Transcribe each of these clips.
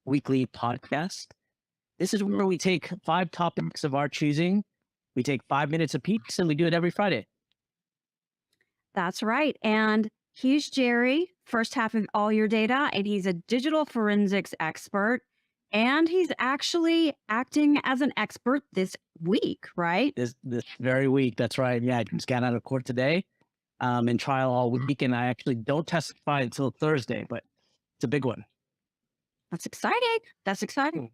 weekly podcast. This is where we take 5 topics of our choosing. We take 5 minutes apiece and we do it every Friday. That's right. And he's Jerry, first half of All Your Data, and he's a digital forensics expert. And he's actually acting as an expert this week, right? This very week. That's right. Yeah, I just got out of court today, in trial all week, and I actually don't testify until Thursday, but it's a big one. That's exciting. That's exciting.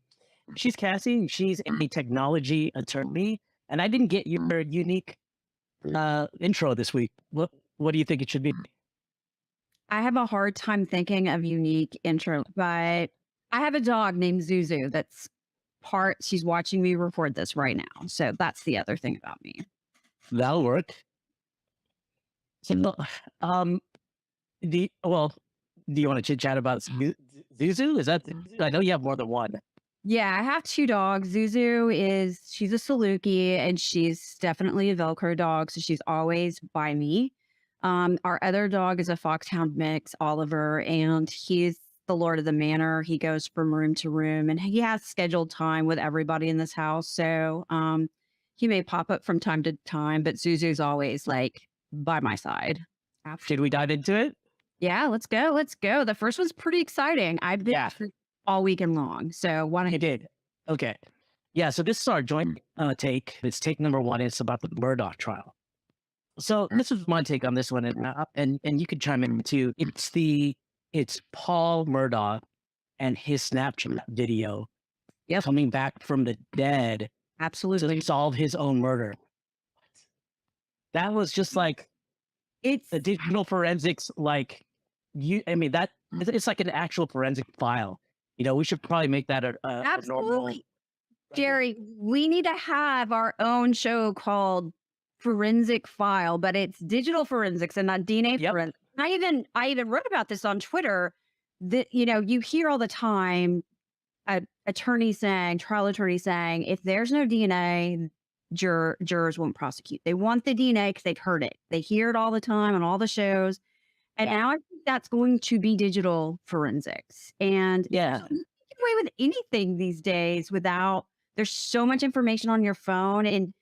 She's Cassie, and she's a technology attorney, and I didn't get your unique intro this week. What do you think it should be? I have a hard time thinking of unique intro, but I have a dog named Zuzu she's watching me record this right now. So that's the other thing about me. That'll work. So, do you want to chit chat about Zuzu? Is that, I know you have more than one. Yeah, I have 2 dogs. She's a Saluki and she's definitely a Velcro dog. So she's always by me. Our other dog is a Foxhound mix, Oliver, and he's the Lord of the Manor. He goes from room to room and he has scheduled time with everybody in this house. So, he may pop up from time to time, but Zuzu's always like by my side. Should we dive into it? Yeah, let's go. Let's go. The first one's pretty exciting. I've been all weekend long. So why don't you did? Okay. Yeah. So this is our joint take. It's take number 1. It's about the Murdaugh trial. So this is my take on this one, and you could chime in too. It's Paul Murdaugh and his Snapchat video coming back from the dead. Absolutely. To solve his own murder. That was just like, it's a digital forensics, it's like an actual forensic file. We should probably make that a normal. Jerry, we need to have our own show called Forensic File, but it's digital forensics and not DNA forensics. I even wrote about this on Twitter that, you hear all the time trial attorneys saying, if there's no DNA, jurors won't prosecute. They want the DNA because they've heard it. They hear it all the time on all the shows. And now I think that's going to be digital forensics. And you can get away with anything these days there's so much information on your phone. And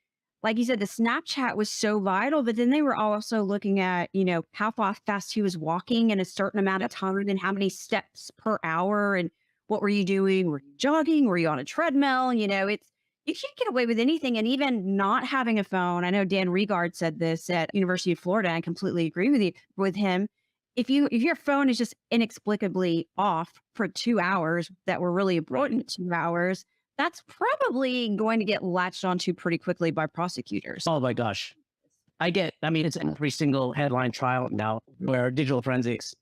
like you said, the Snapchat was so vital, but then they were also looking at, how fast he was walking in a certain amount of time and how many steps per hour and what were you doing? Were you jogging? Were you on a treadmill? You can't get away with anything. And even not having a phone, I know Dan Regard said this at University of Florida. I completely agree with him. If your phone is just inexplicably off for 2 hours that were really important 2 hours, that's probably going to get latched onto pretty quickly by prosecutors. Oh my gosh. It's every single headline trial now where digital forensics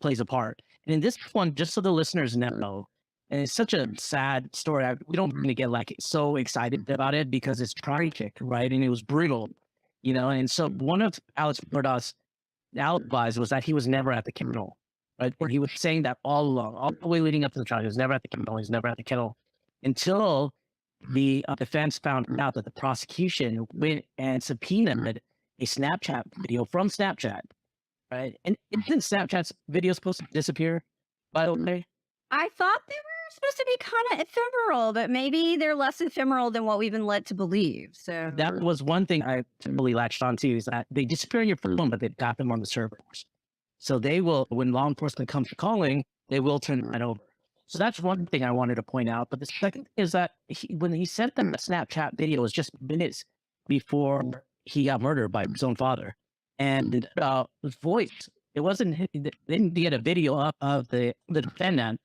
plays a part. And in this one, just so the listeners know, and it's such a sad story. We don't really get so excited about it because it's tragic, right? And it was brutal, And so one of Alex Murdaugh's alibis was that he was never at the kennel, right? Where he was saying that all along, all the way leading up to the trial, he was never at the kennel. He was never at the kennel until the defense found out that the prosecution went and subpoenaed a Snapchat video from Snapchat, right? And isn't Snapchat's video supposed to disappear, by the way? I thought they were supposed to be kind of ephemeral, but maybe they're less ephemeral than what we've been led to believe. So that was one thing I totally latched onto, is that they disappear on your phone, but they've got them on the servers. So they will, when law enforcement comes to calling, they will turn that over. So that's one thing I wanted to point out. But the second is that when he sent them the Snapchat video, it was just minutes before he got murdered by his own father. And his voice, they didn't get a video up of the defendant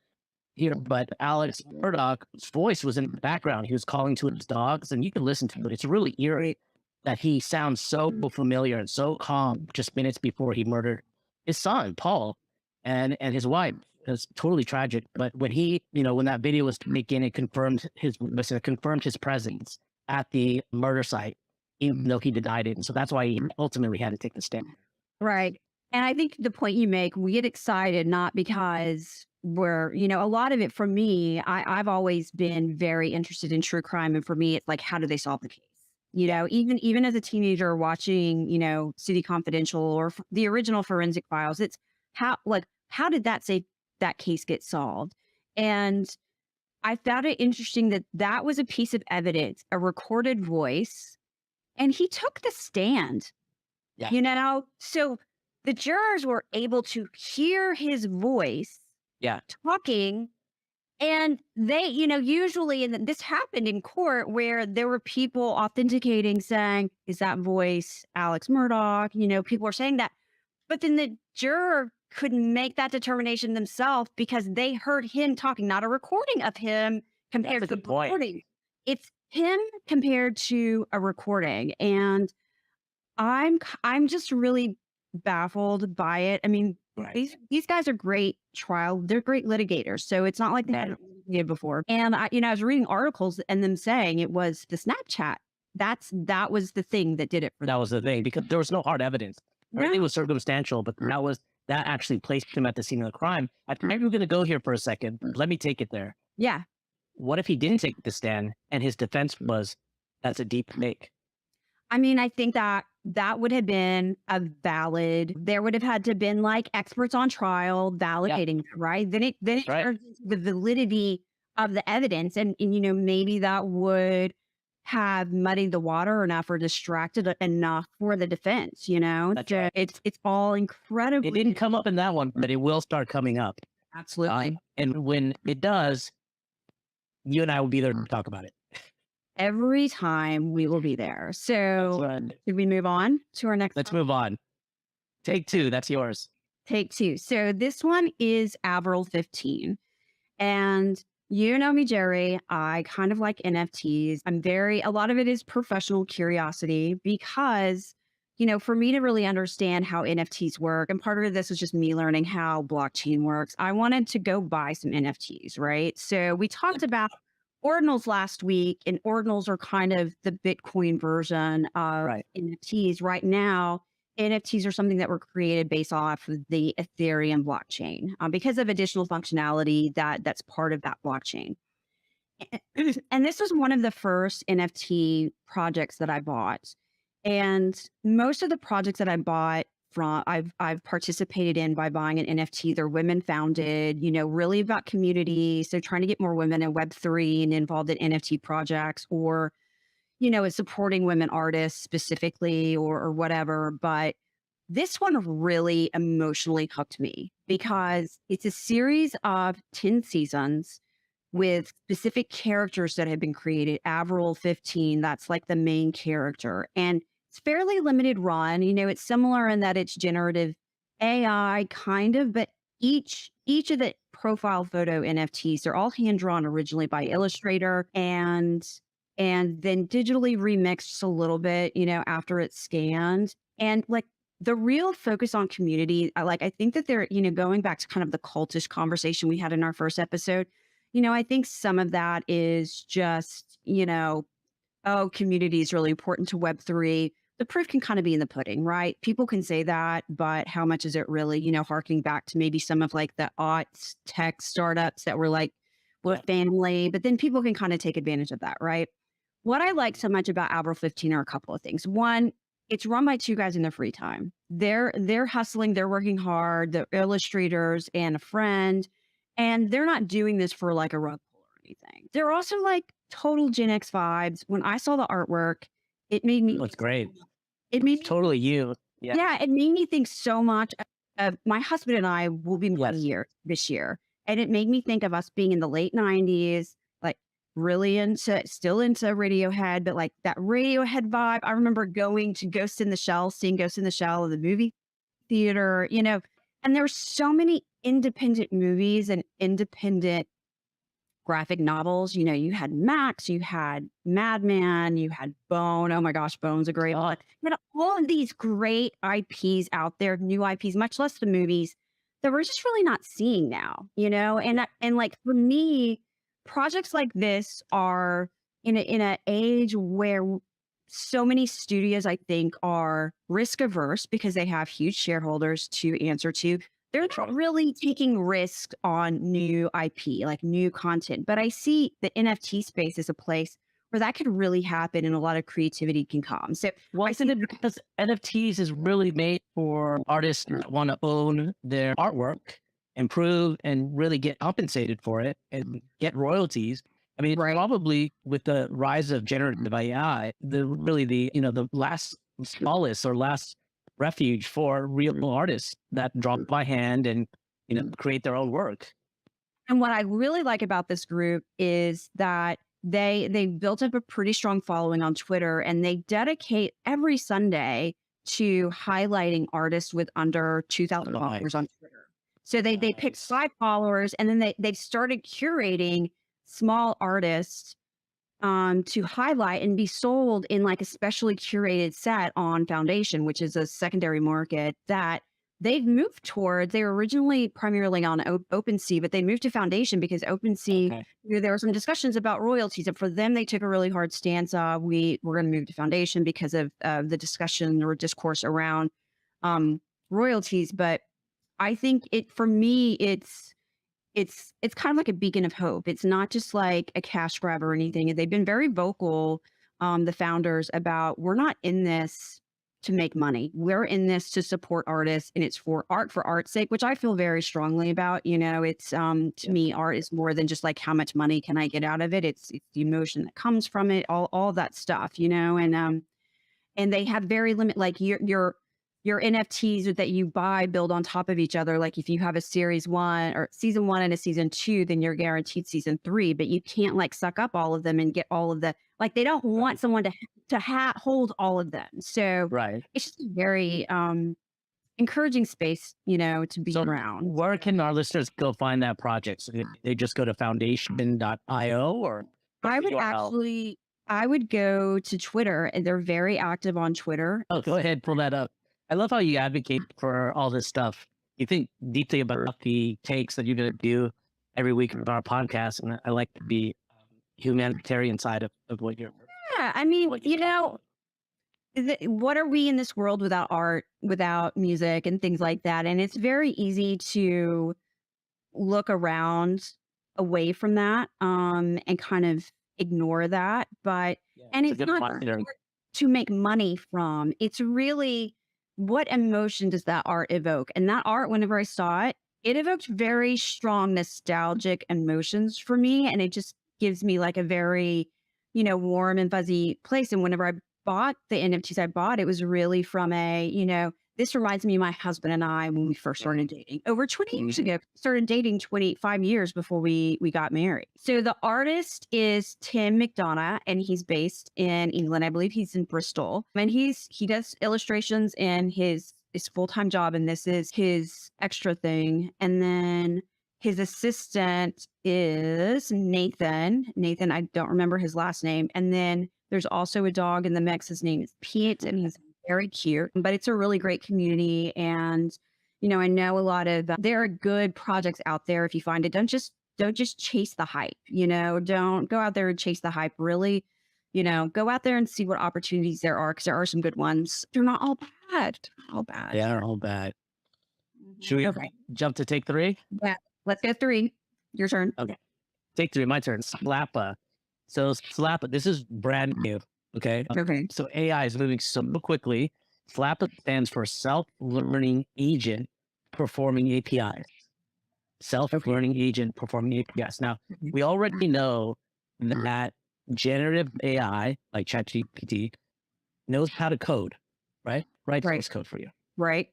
here, but Alex Murdaugh's voice was in the background. He was calling to his dogs, and you can listen to it. It's really eerie that he sounds so familiar and so calm just minutes before he murdered his son, Paul, and his wife. It's totally tragic. But when when that video was taken, it confirmed his presence at the murder site, even though he denied it. And so that's why he ultimately had to take the stand. Right. And I think the point you make, we get excited not because a lot of it for me, I've always been very interested in true crime. And for me, it's like, how do they solve the case? Even as a teenager watching, City Confidential or the original Forensic Files, it's how did that case get solved? And I found it interesting that that was a piece of evidence, a recorded voice, and he took the stand, Yeah. So the jurors were able to hear his voice Yeah. talking. And they, usually, and this happened in court where there were people authenticating saying, is that voice Alex Murdaugh? People were saying that. But then the juror couldn't make that determination themselves because they heard him talking, not a recording of him compared That's a to the good point. recording. It's him compared to a recording. And I'm just really baffled by it. I mean, Right. these guys are great they're great litigators. So it's not like they haven't litigated before. And I was reading articles and them saying it was the Snapchat. That was the thing that did it for That them. was the thing, because there was no hard evidence. Everything Yeah. was circumstantial, but that actually placed him at the scene of the crime. I think we're going to go here for a second. Let me take it there. Yeah. What if he didn't take the stand and his defense was, that's a deep fake? I mean, I think that would have been there would have had to have been like experts on trial validating it, right? Then it Right. turns into the validity of the evidence. And maybe that would have muddied the water enough or distracted enough for the defense, That's right. It's all It incredibly didn't come up in that one, but it will start coming up. absolutely. And when it does, you and I will be there to talk about it. Every time we will be there. So should we move on to our next Let's move on. Take two. That's yours. Take two. So this one is Avril 15. And you know me, Jerry, I kind of like NFTs. A lot of it is professional curiosity because, for me to really understand how NFTs work, and part of this is just me learning how blockchain works, I wanted to go buy some NFTs, right? So we talked about ordinals last week, and ordinals are kind of the Bitcoin version of NFTs. Right now, NFTs are something that were created based off of the Ethereum blockchain because of additional functionality that's part of that blockchain. And this was one of the first NFT projects that I bought. And most of the projects that I bought I've participated in by buying an NFT. They're women founded, really about community. So trying to get more women in Web3 and involved in NFT projects, or is supporting women artists specifically or whatever. But this one really emotionally hooked me because it's a series of 10 seasons with specific characters that have been created. Avril 15, that's like the main character. And it's fairly limited run. It's similar in that it's generative AI kind of, but each of the profile photo NFTs, they're all hand drawn originally by Illustrator and then digitally remixed a little bit, after it's scanned. And like the real focus on community, I think that they're, going back to kind of the cultish conversation we had in our first episode, I think some of that is just, community is really important to Web3. The proof can kind of be in the pudding, right? People can say that, but how much is it really, harking back to maybe some of like the aughts tech startups that were like, we're family, but then people can kind of take advantage of that, right? What I like so much about Avril 15 are a couple of things. One, it's run by two guys in their free time. They're hustling, they're working hard, they're illustrators and a friend, and they're not doing this for like a rug pull or anything. They're also like total Gen X vibes. When I saw the artwork, it made me. It's great. It made me, Totally you. yeah, it made me think so much of my husband and I will be 1 year this year. And it made me think of us being in the late 90s, like really still into Radiohead, but like that Radiohead vibe. I remember going to Ghost in the Shell, seeing Ghost in the Shell in the movie theater, and there's so many independent movies and independent graphic novels. You had Max, you had Madman, you had Bone. Oh my gosh, Bone's a great one. All of these great IPs out there, new IPs, much less the movies that we're just really not seeing now, and like for me, projects like this are in an age where so many studios, I think, are risk averse because they have huge shareholders to answer to. They're not really taking risks on new IP, like new content. But I see the NFT space as a place where that could really happen and a lot of creativity can come. So I said it because NFTs is really made for artists that want to own their artwork improve and really get compensated for it and get royalties. I mean, Right. probably with the rise of generative AI, the last solace or last refuge for real artists that draw by hand and, create their own work. And what I really like about this group is that they built up a pretty strong following on Twitter, and they dedicate every Sunday to highlighting artists with under 2,000 followers Nice. on Twitter. So they pick Nice. 5 followers, and then they've started curating small artists to highlight and be sold in like a specially curated set on Foundation, which is a secondary market that they've moved towards. They were originally primarily on OpenSea, but they moved to Foundation because OpenSea, Okay. there were some discussions about royalties, and for them, they took a really hard stance. We're going to move to Foundation because of the discussion or discourse around royalties. But I think for me, it's kind of like a beacon of hope. It's not just like a cash grab or anything. And they've been very vocal, the founders, about we're not in this to make money. We're in this to support artists, and it's for art's sake, which I feel very strongly about. It's to me, art is more than just like how much money can I get out of it. It's the emotion that comes from it, all that stuff, and they have very limit, like your NFTs that you buy build on top of each other. Like if you have a series 1 or season 1 and a season 2, then you're guaranteed season 3, but you can't like suck up all of them and get all of the, like, they don't want someone to hold all of them. So Right. it's just a very encouraging space, to be So around. where can our listeners go find that project? So they just go to foundation.io or I would URL? I would go to Twitter, and they're very active on Twitter. Oh, go ahead, pull that up. I love how you advocate for all this stuff. You think deeply about the takes that you're going to do every week on our podcast, and I like the humanitarian side of what you're. Yeah, I mean, What you're talking what are we in this world without art, without music and things like that? And it's very easy to look around away from that, and kind of ignore that. But, Yeah, and it's a it's good not reminder. art to make money from. It's really, what emotion does that art evoke? And that art, whenever I saw it, it evoked very strong nostalgic emotions for me. And it just gives me like a very, warm and fuzzy place. And whenever I bought the NFTs I bought, it was really from this reminds me of my husband and I when we first started dating over 20 years ago. Started dating 25 years before we got married. So the artist is Tim McDonough, and he's based in England. I believe he's in Bristol. And he does illustrations in his full-time job, and this is his extra thing. And then his assistant is Nathan. Nathan, I don't remember his last name. And then there's also a dog in the mix. His name is Pete, and he's very cute. But it's a really great community. And, I know a lot of, there are good projects out there. If you find it, don't just chase the hype, don't go out there and chase the hype. Really, go out there and see what opportunities there are, because there are some good ones. They're not all bad. They're not all bad. Yeah, they're all bad. Should we jump to take 3? Yeah. Let's go 3. Your turn. Okay. Take 3, my turn. SLAPA. So SLAPA, this is brand new. Okay. Okay. So AI is moving so quickly. SLAPA stands for Self-Learning Agent Performing APIs. Self-Learning Agent Performing APIs. Now, we already know that generative AI, like ChatGPT, knows how to code, right? Writes source code for you. Right.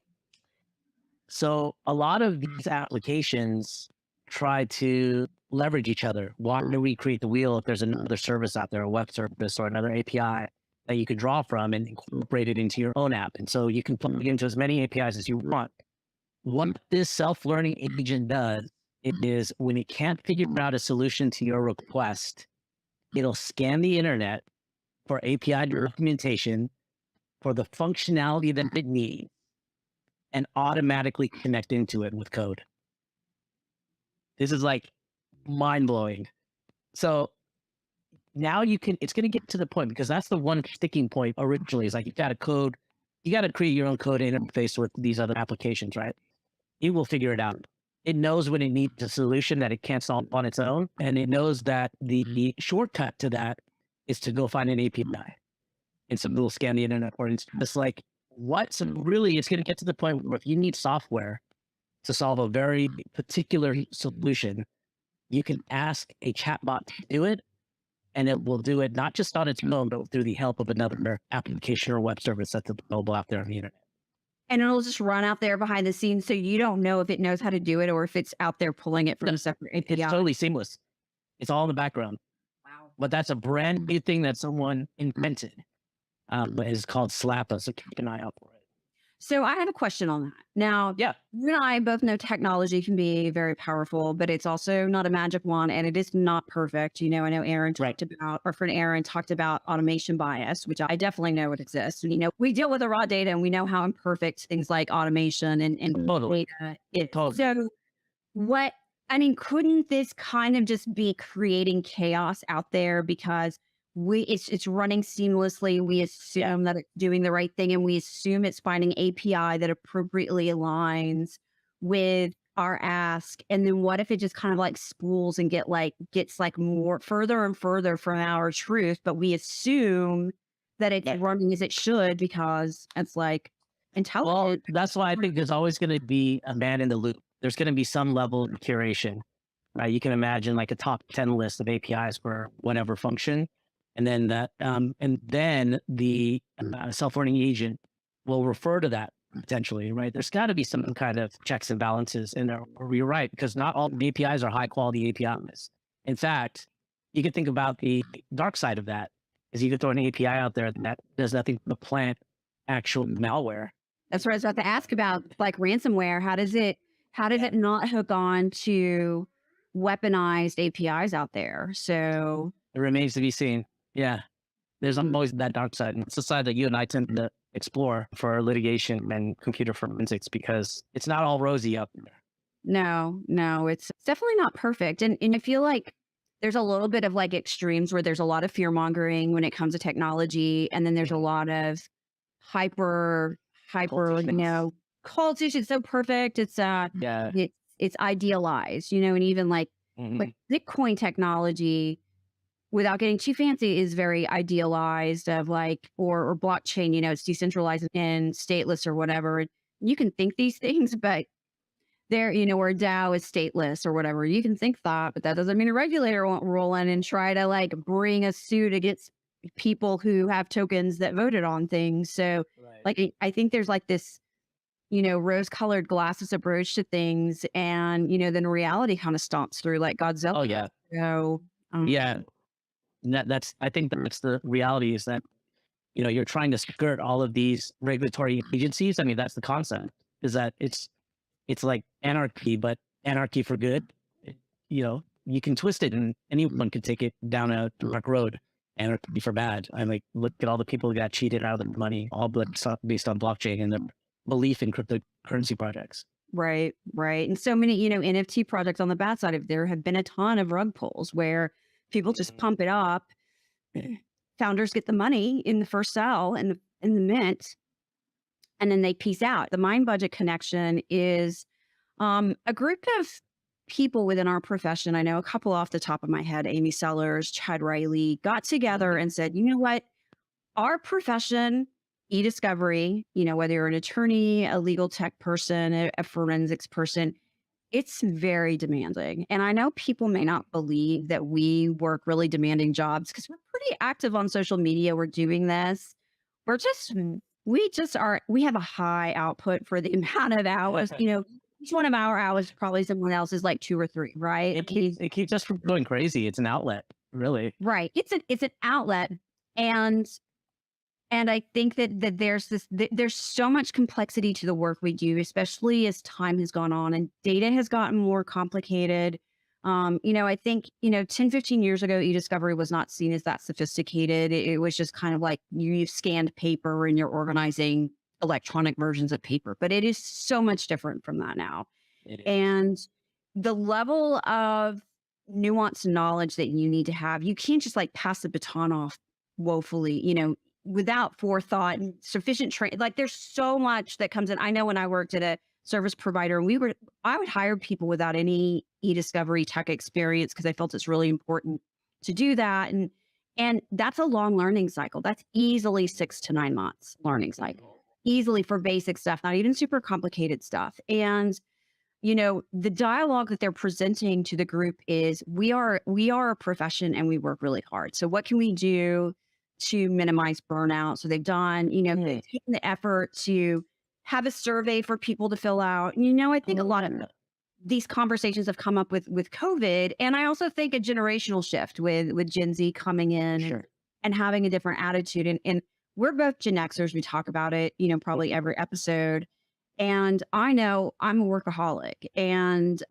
So a lot of these applications try to leverage each other. Why do we create the wheel if there's another service out there, a web service or another API that you could draw from and incorporate it into your own app? And so you can plug into as many APIs as you want. What this self-learning agent does is when it can't figure out a solution to your request, it'll scan the internet for API documentation for the functionality that it needs and automatically connect into it with code. This is like mind-blowing. So now it's going to get to the point, because that's the one sticking point originally, is like, you got to create your own code interface with these other applications, right? It will figure it out. It knows when it needs a solution that it can't solve on its own. And it knows that the shortcut to that is to go find an API. And so it'll scan the internet for it. It's just like, what? So really, it's going to get to the point where if you need software to solve a very particular solution, you can ask a chatbot to do it, and it will do it not just on its own, but through the help of another application or web service that's available out there on the internet. And it'll just run out there behind the scenes, so you don't know if it knows how to do it or if it's out there pulling it from No, a separate it's API. totally seamless. It's all in the background. Wow. But that's a brand new thing that someone invented. But it's called SLAPA, so keep an eye out for it. So I have a question on that. Now, Yeah, you and I both know technology can be very powerful, but it's also not a magic wand and it is not perfect. I know Aaron right. talked about, our friend Aaron talked about automation bias, which I definitely know it exists. We deal with the raw data and we know how imperfect things like automation and Totally. data is. Totally. So what, I mean, couldn't this kind of just be creating chaos out there because it's running seamlessly. We assume that it's doing the right thing and we assume it's finding API that appropriately aligns with our ask. And then what if it just kind of like spools and gets like more further and further from our truth, but we assume that it's Yeah. running as it should because it's like Well, intelligent. that's why I think there's always going to be a man in the loop. There's going to be some level of curation, right? You can imagine like a top 10 list of APIs for whatever function. And then the self-learning agent will refer to that potentially, right? There's got to be some kind of checks and balances in there. Or you're right, because not all the APIs are high quality APIs. In fact, you could think about the dark side of that is you could throw an API out there that does nothing but plant actual malware. That's what I was about to ask about, like ransomware. How does it not hook on to weaponized APIs out there? So It remains to be seen. Yeah. There's always that dark side. And it's the side that you and I tend to explore for litigation and computer forensics because it's not all rosy out there. no, it's definitely not perfect. And I feel like there's a little bit of like extremes where there's a lot of fear mongering when it comes to technology. And then there's a lot of hyper, Cultishness. cultish. It's so perfect. Yeah. It's idealized, and even like Mhm. Bitcoin technology, without getting too fancy, is very idealized of like, or blockchain, it's decentralized and stateless or whatever. You can think these things, but or DAO is stateless or whatever. You can think that, but that doesn't mean a regulator won't roll in and try to like bring a suit against people who have tokens that voted on things. So Right. like, I think there's like this, rose colored glasses approach to things. And, then reality kind of stomps through like Godzilla. Oh yeah. So, Yeah. And I think that's the reality is that, you're trying to skirt all of these regulatory agencies. I mean, that's the concept is that it's like anarchy, but anarchy for good. You can twist it and anyone can take it down a dark road. Anarchy for bad. I like look at all the people who got cheated out of their money, all based on blockchain and their belief in cryptocurrency projects. right. And so many, NFT projects on the bad side of there have been a ton of rug pulls where people just pump it up. Founders get the money in the first sell and in the mint, and then they peace out. The Mind Budget Connection is a group of people within our profession. I know a couple off the top of my head: Amy Sellers, Chad Riley, got together and said, "You know what? Our profession, e-discovery, whether you're an attorney, a legal tech person, a forensics person, it's very demanding." And I know people may not believe that we work really demanding jobs because we're pretty active on social media. We're doing this. We're just, we have a high output for the amount of hours, each one of our hours, probably someone else is like 2 or 3, right? It keeps us from going crazy. It's an outlet, really. Right. It's an outlet. And I think that there's so much complexity to the work we do, especially as time has gone on and data has gotten more complicated. I think, 10, 15 years ago, e-discovery was not seen as that sophisticated. It was just kind of like you scanned paper and you're organizing electronic versions of paper, but it is so much different from that now. It is. And the level of nuanced knowledge that you need to have, you can't just like pass the baton off woefully, without forethought and sufficient training. Like there's so much that comes in. I know when I worked at a service provider, I would hire people without any e-discovery tech experience because I felt it's really important to do that. And that's a long learning cycle. That's easily 6 to 9 months learning cycle, easily for basic stuff, not even super complicated stuff. And the dialogue that they're presenting to the group is we are a profession and we work really hard. So what can we do to minimize burnout? So they've done, they've taken the effort to have a survey for people to fill out. I think a lot of these conversations have come up with COVID. And I also think a generational shift with Gen Z coming in Sure. and having a different attitude. And we're both Gen Xers. We talk about it, probably every episode. And I know I'm a workaholic and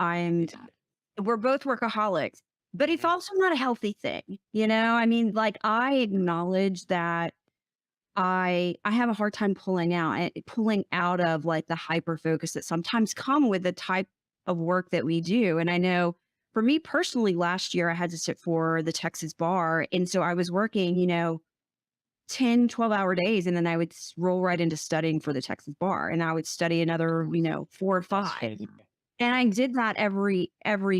we're both workaholics, but it's also not a healthy thing. I mean, like I acknowledge that I have a hard time pulling out of like the hyper focus that sometimes come with the type of work that we do. And I know for me personally, last year I had to sit for the Texas bar. And so I was working, 10, 12-hour days. And then I would roll right into studying for the Texas bar. And I would study another, 4 or 5. And I did that every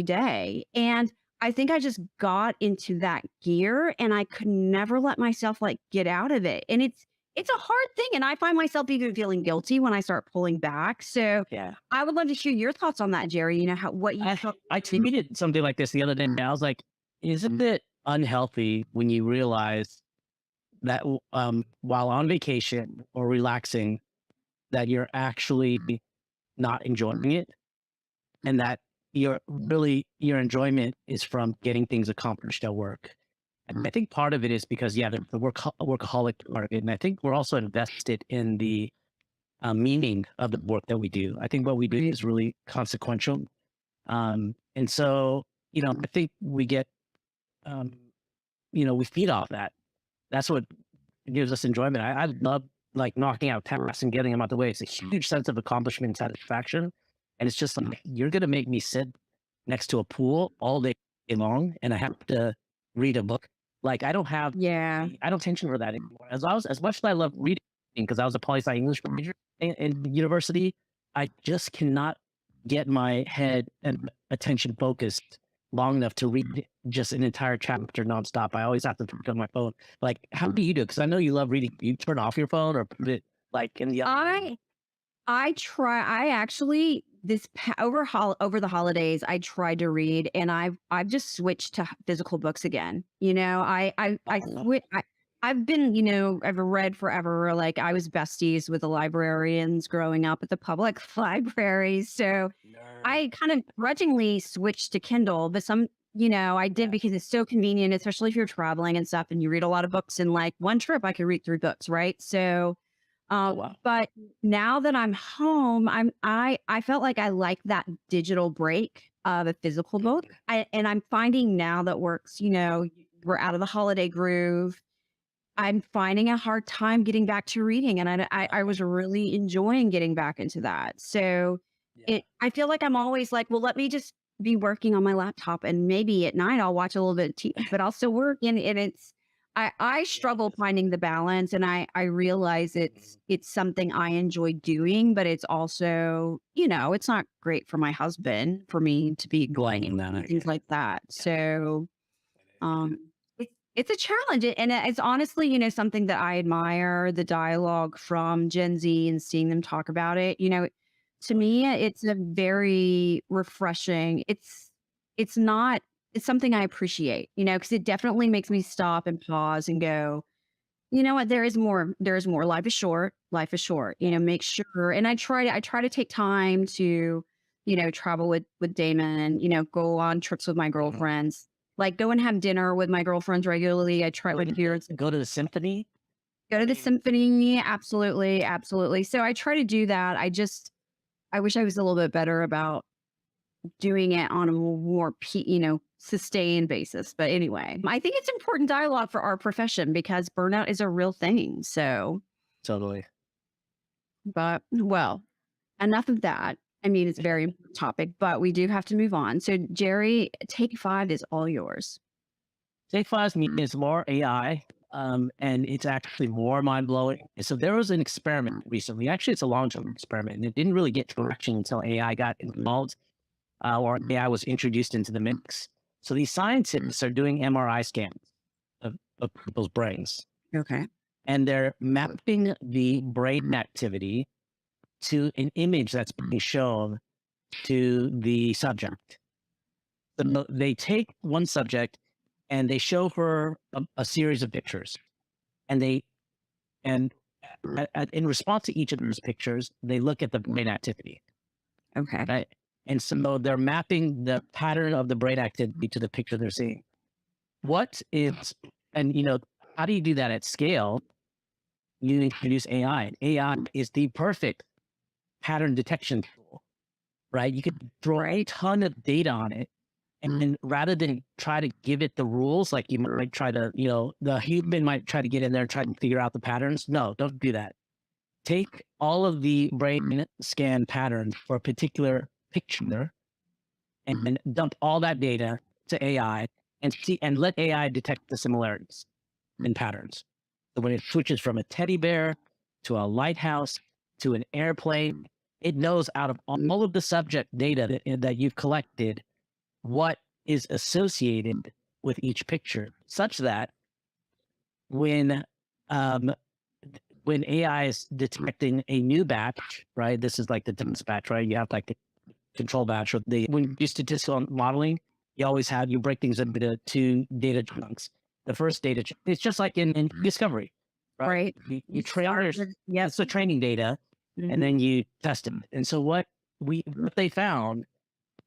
day. And I think I just got into that gear and I could never let myself like get out of it. And it's a hard thing. And I find myself even feeling guilty when I start pulling back. So Yeah. I would love to hear your thoughts on that, Jerry. What you I tweeted something like this the other day. And I was like, isn't it unhealthy when you realize that while on vacation or relaxing, that you're actually not enjoying it, and that your enjoyment is from getting things accomplished at work. And I think part of it is because the workaholic part of it, and I think we're also invested in the meaning of the work that we do. I think what we do is really consequential, and so I think we get we feed off that. That's what gives us enjoyment. I love like knocking out tasks and getting them out the way. It's a huge sense of accomplishment and satisfaction. And it's just like, you're going to make me sit next to a pool all day long and I have to read a book. Like I don't have tension for that anymore. As much as I love reading, because I was a poli-sci English major in university, I just cannot get my head and attention focused long enough to read just an entire chapter nonstop. I always have to pick up my phone. Like, how do you do it? Because I know you love reading. You turn off your phone or put it like in the other room? I try. I actually over the holidays, I tried to read, and I've just switched to physical books again. I've been I've read forever. Like I was besties with the librarians growing up at the public libraries, so I kind of grudgingly switched to Kindle. But I did because it's so convenient, especially if you're traveling and stuff, and you read a lot of books in like one trip. I could read 3 books, right? So. Wow. But now that I'm home, I felt like I like that digital break of a physical book. And I'm finding now that works, we're out of the holiday groove. I'm finding a hard time getting back to reading. And I was really enjoying getting back into that. So I feel like I'm always like, well, let me just be working on my laptop and maybe at night I'll watch a little bit of TV, but I'll still work. And I struggle finding the balance, and I realize it's something I enjoy doing, but it's also, it's not great for my husband for me to be going and things like that. So um it's a challenge. And it's honestly, something that I admire the dialogue from Gen Z and seeing them talk about it. To me, it's a very refreshing. It's not it's something I appreciate, because it definitely makes me stop and pause and go, you know what, there is more. There is more. Life is short. Life is short. Make sure. And I try to take time to, travel with Damon, go on trips with my girlfriends, like go and have dinner with my girlfriends regularly. I try with here. Go to the symphony. Go to the symphony. Absolutely. Absolutely. So I try to do that. I wish I was a little bit better about doing it on a more, sustained basis. But anyway, I think it's important dialogue for our profession because burnout is a real thing. So, Totally. but well, enough of that. I mean, it's a very important topic, but we do have to move on. So, Jerry, take 5 is all yours. Take 5 is more AI, and it's actually more mind blowing. So there was an experiment recently. Actually, it's a long term experiment, and it didn't really get traction until AI got involved, or AI was introduced into the mix. So these scientists are doing MRI scans of people's brains, Okay. and they're mapping the brain activity to an image that's being shown to the subject. So they take one subject and they show her a series of pictures, and and in response to each of those pictures, they look at the brain activity, Okay. right? And so they're mapping the pattern of the brain activity to the picture they're seeing. What is, and how do you do that at scale? You introduce AI. AI is the perfect pattern detection tool, right? You could throw a ton of data on it. And then rather than try to give it the rules, like you might try to, the human might try to get in there and try to figure out the patterns. No, don't do that. Take all of the brain scan patterns for a particular picture and dump all that data to AI and let AI detect the similarities in patterns. So when it switches from a teddy bear to a lighthouse to an airplane, it knows out of all of the subject data that you've collected what is associated with each picture, such that when AI is detecting a new batch, right? This is like the dense batch, right? You have like the control batch, or when you do statistical modeling, you break things into two data chunks. The first data chunk, it's just like in discovery, right? You train, it's the training data, and then you test it. And so what they found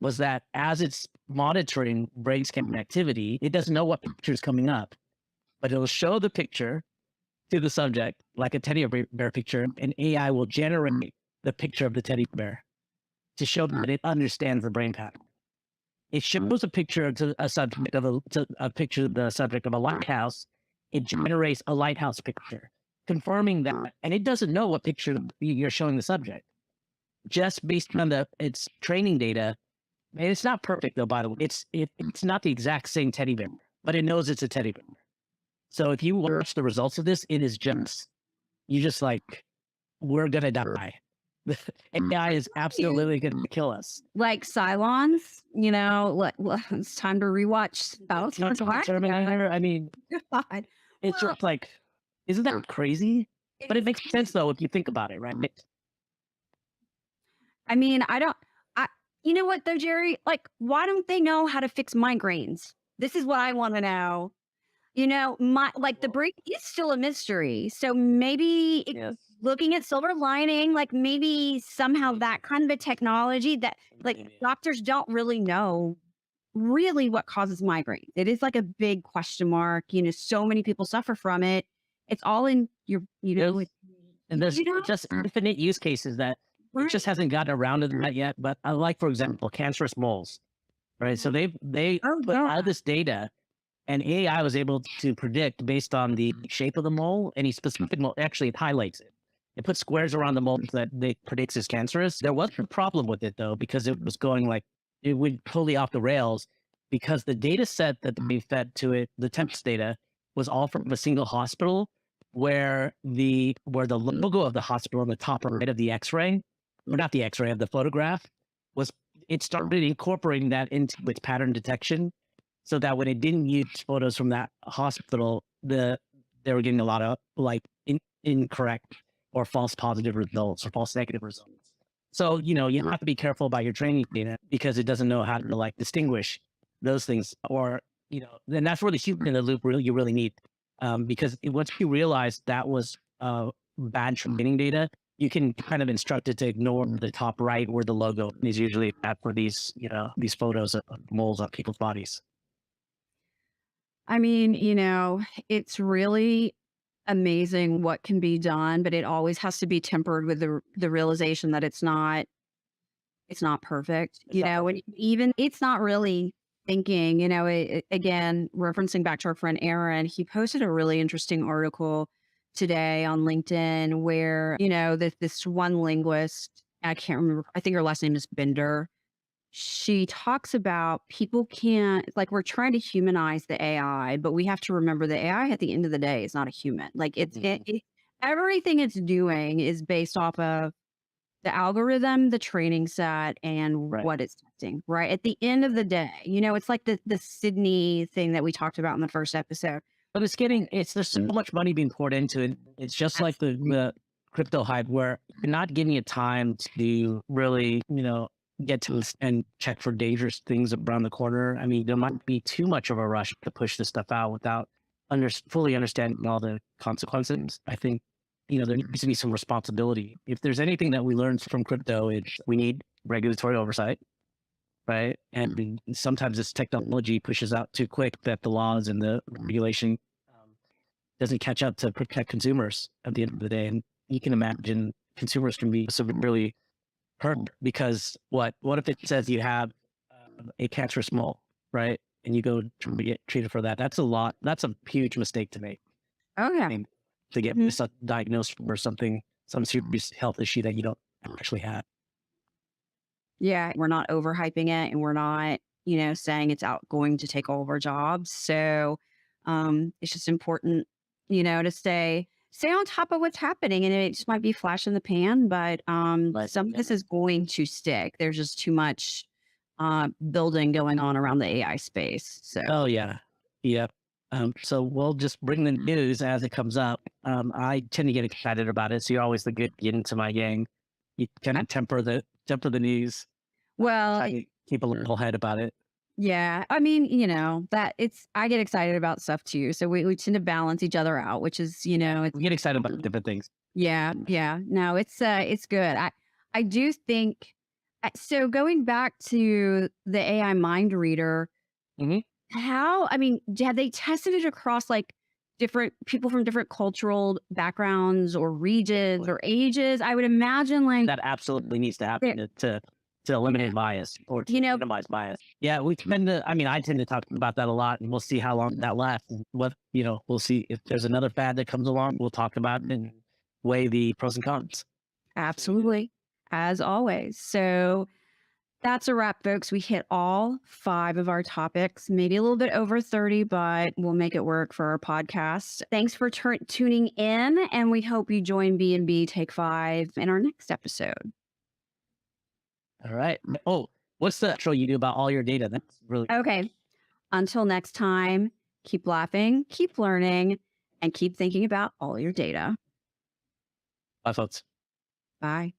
was that as it's monitoring brain scan activity, it doesn't know what picture is coming up, but it'll show the picture to the subject, like a teddy bear picture, and AI will generate the picture of the teddy bear to show that it understands the brain pattern. It shows a picture to a subject of a picture of the subject of a lighthouse. It generates a lighthouse picture, confirming that, and it doesn't know what picture you're showing the subject. Just based on its training data, and it's not perfect though, by the way. It's not the exact same teddy bear, but it knows it's a teddy bear. So if you watch the results of this, it is just like, we're gonna die. AI is absolutely gonna kill us. Like Cylons, it's time to rewatch Terminator. I mean, God. it's just like, isn't that crazy? But it makes sense though if you think about it, right? I mean, you know what though, Jerry? Like, why don't they know how to fix migraines? This is what I want to know. The break is still a mystery. So maybe looking at silver lining, like maybe somehow that kind of a technology that doctors don't really know really what causes migraine. It is like a big question mark. So many people suffer from it. It's all in your, and there's just infinite use cases that it just hasn't gotten around to that yet. But I like, for example, cancerous moles, right? So they put all this data, and AI was able to predict based on the shape of the mole, any specific mole. Actually, it highlights it. It puts squares around the mole that they predicts is cancerous. There was a problem with it though, because it was going it went totally off the rails, because the data set that we fed to it, the temps data, was all from a single hospital, where the logo of the hospital on the top right of the X-ray, or not the X-ray, of the photograph, it started incorporating that into its pattern detection, so that when it didn't use photos from that hospital, they were getting a lot of incorrect or false positive results or false negative results. So, you have to be careful about your training data, because it doesn't know how to distinguish those things, or, then that's where the human in the loop you really need. Because once you realize that was bad training data, you can kind of instruct it to ignore the top right where the logo is usually at for these photos of moles on people's bodies. I mean, it's really amazing what can be done, but it always has to be tempered with the realization that it's not perfect. And even it's not really thinking. Again, referencing back to our friend Aaron, he posted a really interesting article today on LinkedIn where this one linguist, I can't remember, I think her last name is Bender. She talks about people can't, we're trying to humanize the AI, but we have to remember the AI at the end of the day is not a human. Everything it's doing is based off of the algorithm, the training set, and what it's testing, right? At the end of the day, it's like the Sydney thing that we talked about in the first episode. But there's so much money being poured into it. It's just like the crypto hype, where you're not giving it time to really, get to and check for dangerous things around the corner. I mean, there might be too much of a rush to push this stuff out without fully understanding all the consequences. I think, there needs to be some responsibility. If there's anything that we learned from crypto, it's we need regulatory oversight, right? And sometimes this technology pushes out too quick that the laws and the regulation doesn't catch up to protect consumers at the end of the day. And you can imagine consumers can be severely hurt because what if it says you have a cancerous mole, right? And you go to get treated for that. That's a lot. That's a huge mistake to make. Oh yeah. I mean, to get diagnosed for something, some serious health issue that you don't actually have. Yeah, we're not overhyping it and we're not, saying it's out going to take all of our jobs. So it's just important, to stay on top of what's happening. And it just might be flash in the pan, but some of this is going to stick. There's just too much building going on around the AI space. So Oh yeah. Yep. So we'll just bring the news as it comes up. I tend to get excited about it. So you're always the good get into my gang. You kind of temper the news. well, I can keep a level head about it. yeah, I mean, I get excited about stuff too. So we tend to balance each other out, which is, it's We get excited about different things. yeah, yeah. No, it's good. I do think so going back to the AI mind reader, hmm have they tested it across like different people from different cultural backgrounds or regions or ages? I would imagine like That absolutely needs to there- happen to eliminate bias or to you know, minimize bias. Yeah, we tend to. I mean, I tend to talk about that a lot, and we'll see how long that lasts. And we'll see if there's another fad that comes along. We'll talk about it and weigh the pros and cons. absolutely, as always. So that's a wrap, folks. We hit all 5 of our topics, maybe a little bit over 30, but we'll make it work for our podcast. Thanks for tuning in, and we hope you join B&B Take 5 in our next episode. All right. Oh, what's the show you do about all your data? That's really Okay. Until next time, keep laughing, keep learning, and keep thinking about all your data. bye, folks. Bye.